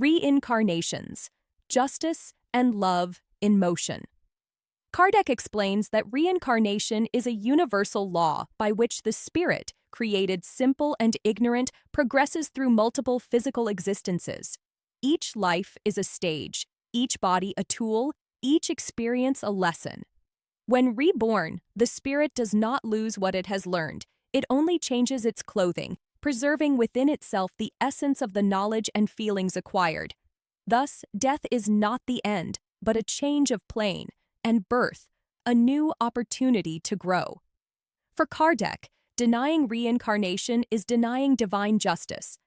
Reincarnations, Justice and Love in Motion. Kardec explains that reincarnation is a universal law by which the spirit, created simple and ignorant, progresses through multiple physical existences. Each life is a stage, each body a tool, each experience a lesson. When reborn, the spirit does not lose what it has learned. It only changes its clothing, preserving within itself the essence of the knowledge and feelings acquired. Thus, death is not the end, but a change of plane, and birth, a new opportunity to grow. For Kardec, denying reincarnation is denying divine justice.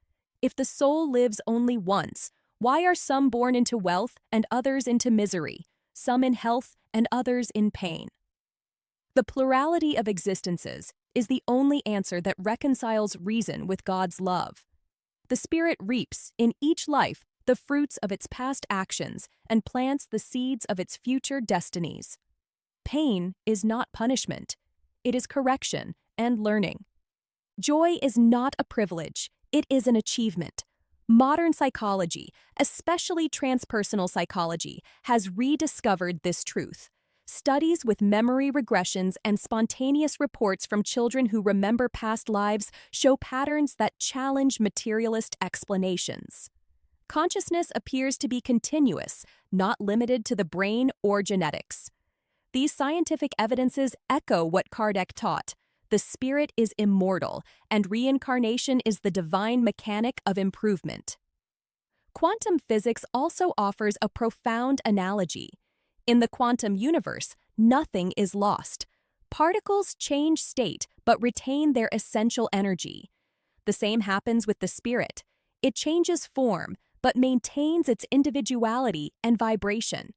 If the soul lives only once, why are some born into wealth and others into misery, some in health and others in pain? The plurality of existences is the only answer that reconciles reason with God's love. The spirit reaps, in each life, the fruits of its past actions and plants the seeds of its future destinies. Pain is not punishment. It is correction and learning. Joy is not a privilege. It is an achievement. Modern psychology, especially transpersonal psychology, has rediscovered this truth. Studies with memory regressions and spontaneous reports from children who remember past lives show patterns that challenge materialist explanations. Consciousness appears to be continuous, not limited to the brain or genetics. These scientific evidences echo what Kardec taught. The spirit is immortal, and reincarnation is the divine mechanic of improvement. Quantum physics also offers a profound analogy. In the quantum universe, nothing is lost. Particles change state but retain their essential energy. The same happens with the spirit. It changes form but maintains its individuality and vibration.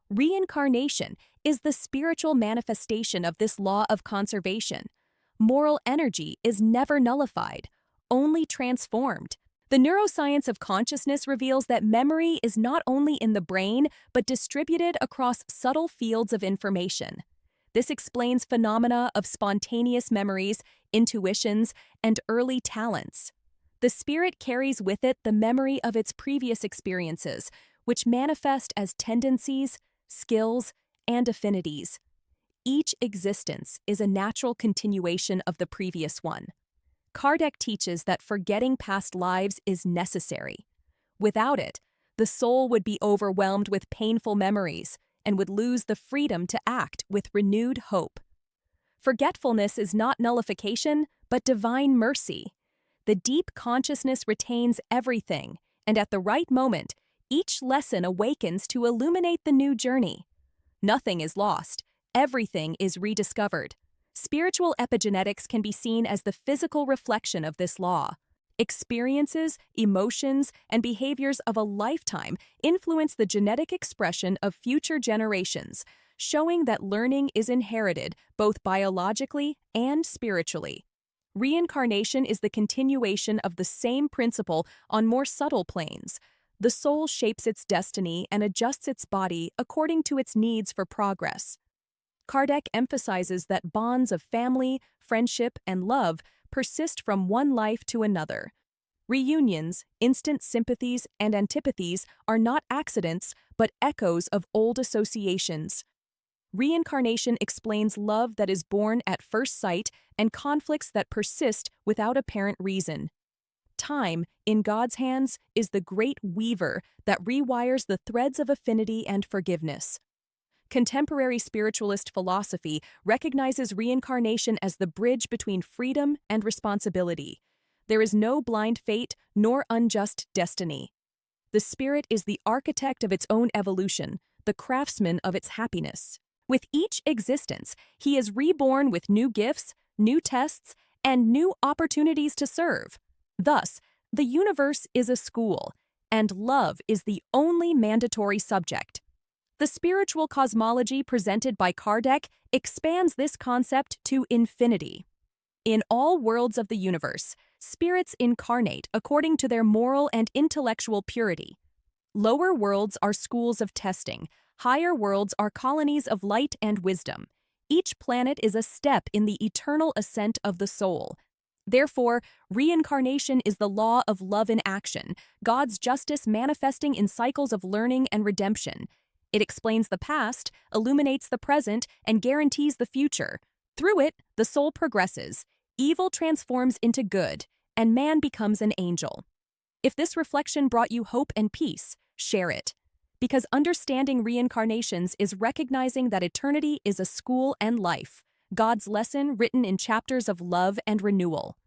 Reincarnation is the spiritual manifestation of this law of conservation. Moral energy is never nullified, only transformed. The neuroscience of consciousness reveals that memory is not only in the brain, but distributed across subtle fields of information. This explains phenomena of spontaneous memories, intuitions, and early talents. The spirit carries with it the memory of its previous experiences, which manifest as tendencies, skills, and affinities. Each existence is a natural continuation of the previous one. Kardec teaches that forgetting past lives is necessary. Without it, the soul would be overwhelmed with painful memories and would lose the freedom to act with renewed hope. Forgetfulness is not nullification, but divine mercy. The deep consciousness retains everything, and at the right moment, each lesson awakens to illuminate the new journey. Nothing is lost. Everything is rediscovered. Spiritual epigenetics can be seen as the physical reflection of this law. Experiences, emotions, and behaviors of a lifetime influence the genetic expression of future generations, showing that learning is inherited both biologically and spiritually. Reincarnation is the continuation of the same principle on more subtle planes. The soul shapes its destiny and adjusts its body according to its needs for progress. Kardec emphasizes that bonds of family, friendship, and love persist from one life to another. Reunions, instant sympathies, and antipathies are not accidents, but echoes of old associations. Reincarnation explains love that is born at first sight and conflicts that persist without apparent reason. Time, in God's hands, is the great weaver that rewires the threads of affinity and forgiveness. Contemporary spiritualist philosophy recognizes reincarnation as the bridge between freedom and responsibility. There is no blind fate nor unjust destiny. The spirit is the architect of its own evolution, the craftsman of its happiness. With each existence, he is reborn with new gifts, new tests, and new opportunities to serve. Thus, the universe is a school, and love is the only mandatory subject. The spiritual cosmology presented by Kardec expands this concept to infinity. In all worlds of the universe, spirits incarnate according to their moral and intellectual purity. Lower worlds are schools of testing, higher worlds are colonies of light and wisdom. Each planet is a step in the eternal ascent of the soul. Therefore, reincarnation is the law of love in action, God's justice manifesting in cycles of learning and redemption. It explains the past, illuminates the present, and guarantees the future. Through it, the soul progresses, evil transforms into good, and man becomes an angel. If this reflection brought you hope and peace, share it. Because understanding reincarnations is recognizing that eternity is a school and life, God's lesson written in chapters of love and renewal.